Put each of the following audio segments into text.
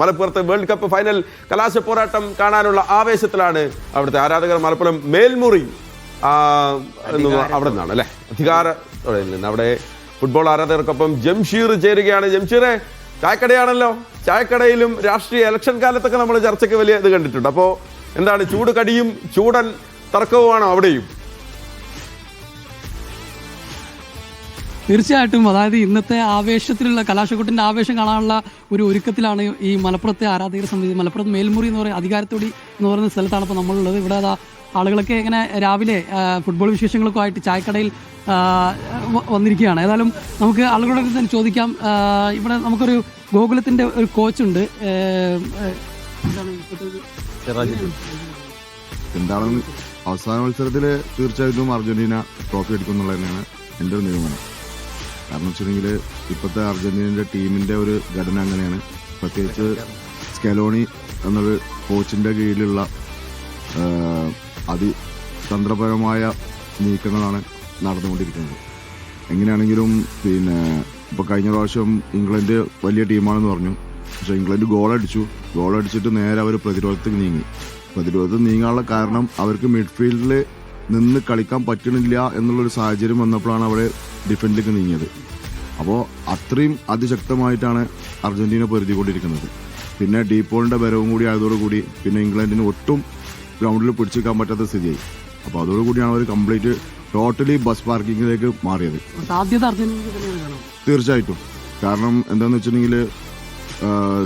മലപ്പുറത്ത് world cup final കലാശ പോരാട്ടം കാണാനുള്ള ആവേശത്തിലാണ് അവിടുത്തെ ആരാധകർ. മലപ്പുറം മേൽമുറി അവിടെ നിന്നാണ് അല്ലെ അധികാരത്തോടെ നിന്ന് അവിടെ ഫുട്ബോൾ ആരാധകർക്കൊപ്പം ജംഷീർ ചേരുകയാണ്. ജംഷീറെ, ചായക്കടയാണല്ലോ, ചായക്കടയിലും രാഷ്ട്രീയ ഇലക്ഷൻ കാലത്തൊക്കെ നമ്മൾ ചർച്ചയ്ക്ക് വലിയ ഇത് കണ്ടിട്ടുണ്ട്. അപ്പോൾ എന്താണ്, ചൂട് കടിയും ചൂടൻ തർക്കവുമാണോ അവിടെയും? തീർച്ചയായിട്ടും. അതായത് ഇന്നത്തെ ആവേശത്തിലുള്ള കലാശക്കൊട്ടിന്റെ ആവേശം കാണാനുള്ള ഒരു ഒരുക്കത്തിലാണ് ഈ മലപ്പുറത്തെ ആരാധകർ സമിതി. മലപ്പുറത്ത് മേൽമുറി എന്ന് പറയുന്ന അധികാരത്തോടി എന്ന് പറയുന്ന സ്ഥലത്താണ് ഇപ്പോൾ നമ്മളുള്ളത്. ഇവിടെ ആളുകളൊക്കെ ഇങ്ങനെ രാവിലെ ഫുട്ബോൾ വിശേഷങ്ങളൊക്കെ ആയിട്ട് ചായക്കടയിൽ വന്നിരിക്കുകയാണ്. ഏതായാലും നമുക്ക് ആളുകളോട് തന്നെ ചോദിക്കാം. ഇവിടെ നമുക്കൊരു ഗോകുലത്തിന്റെ ഒരു കോച്ചുണ്ട്. എന്താണ് അവസാന മത്സരത്തിൽ തീർച്ചയായിട്ടും അർജന്റീന ട്രോഫി എടുക്കുന്നുള്ള തന്നെയാണ് എൻ്റെ ഒരു നിഗമനം. കാരണം വെച്ചിട്ടുണ്ടെങ്കിൽ ഇപ്പോഴത്തെ അർജന്റീനയുടെ ടീമിൻ്റെ ഒരു ഘടന അങ്ങനെയാണ്. പ്രത്യേകിച്ച് സ്കലോണി എന്നൊരു കോച്ചിൻ്റെ കീഴിലുള്ള അതിതന്ത്രപരമായ നീക്കങ്ങളാണ് നടന്നുകൊണ്ടിരിക്കുന്നത്. എങ്ങനെയാണെങ്കിലും ഇപ്പോൾ കഴിഞ്ഞ പ്രാവശ്യം ഇംഗ്ലണ്ട് വലിയ ടീമാണെന്ന് പറഞ്ഞു. പക്ഷേ ഇംഗ്ലണ്ട് ഗോളടിച്ചിട്ട് നേരെ അവർ പ്രതിരോധത്തിൽ നീങ്ങാനുള്ള കാരണം അവർക്ക് മിഡ്ഫീൽഡിൽ നിന്ന് കളിക്കാൻ പറ്റണില്ല എന്നുള്ളൊരു സാഹചര്യം വന്നപ്പോഴാണ് അവിടെ ഡിഫൻഡിലേക്ക് നീങ്ങിയത്. അപ്പോൾ അത്രയും അതിശക്തമായിട്ടാണ് അർജന്റീന പൊരുതിക്കൊണ്ടിരിക്കുന്നത്. പിന്നെ ഡീപോളിൻ്റെ വരവും കൂടി ആയതോടുകൂടി പിന്നെ ഇംഗ്ലണ്ടിന് ഒട്ടും ഗ്രൗണ്ടിൽ പിടിച്ചെടുക്കാൻ പറ്റാത്ത സ്ഥിതിയായി. അപ്പോൾ അതോടുകൂടിയാണ് അവർ ടോട്ടലി ബസ് പാർക്കിങ്ങിലേക്ക് മാറിയത്. തീർച്ചയായിട്ടും. കാരണം എന്താണെന്ന് വെച്ചിട്ടുണ്ടെങ്കിൽ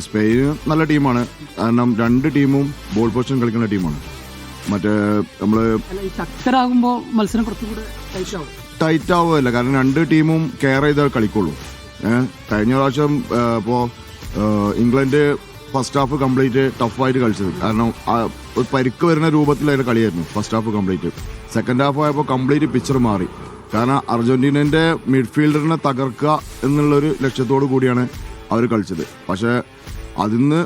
സ്പെയിൻ നല്ല ടീമാണ്. കാരണം രണ്ട് ടീമും ബോൾ പൊസിഷൻ കളിക്കുന്ന ടീമാണ്. മറ്റേ നമ്മള് ശക്തരാകുമ്പോൾ മത്സരം കുറച്ചുകൂടെ ടൈറ്റ് ആവുകയല്ല, കാരണം രണ്ട് ടീമും കെയർ ചെയ്താൽ കളിക്കുള്ളൂ. കഴിഞ്ഞ പ്രാവശ്യം ഇപ്പോൾ ഇംഗ്ലണ്ട് ഫസ്റ്റ് ഹാഫ് കംപ്ലീറ്റ് ടഫായിട്ട് കളിച്ചത്. കാരണം പരിക്ക് വരുന്ന രൂപത്തിലായിരുന്നു കളിയായിരുന്നു first half complete. Second half ആയപ്പോൾ കംപ്ലീറ്റ് പിക്ചർ മാറി. കാരണം അർജന്റീനന്റെ മിഡ്ഫീൽഡറിനെ തകർക്കുക എന്നുള്ളൊരു ലക്ഷ്യത്തോടു കൂടിയാണ് അവർ കളിച്ചത്. പക്ഷേ അതിന്ന്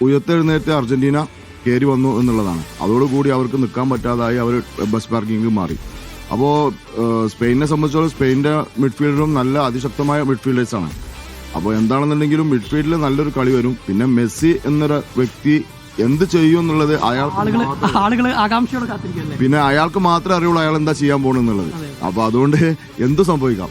ഉയർത്തെഴുന്നേറ്റ് അർജന്റീന കയറി വന്നു എന്നുള്ളതാണ്. അതോടുകൂടി അവർക്ക് നിൽക്കാൻ പറ്റാതായി അവർ ബസ് പാർക്കിംഗ് മാറി. അപ്പോൾ സ്പെയിനെ സംബന്ധിച്ചോളം സ്പെയിൻ്റെ മിഡ്ഫീൽഡറും നല്ല അതിശക്തമായ മിഡ്ഫീൽഡേഴ്സാണ്. അപ്പോൾ എന്താണെന്നുണ്ടെങ്കിലും മിഡ്ഫീൽഡിൽ നല്ലൊരു കളി വരും. പിന്നെ മെസ്സി എന്നൊരു വ്യക്തി എന്ത് ചെയ്യും എന്നുള്ളത് പിന്നെ അയാൾക്ക് മാത്രമേ അറിയുള്ളൂ അയാൾ എന്താ ചെയ്യാൻ പോകണമെന്നുള്ളത്. അപ്പോൾ അതുകൊണ്ട് എന്ത് സംഭവിക്കാം.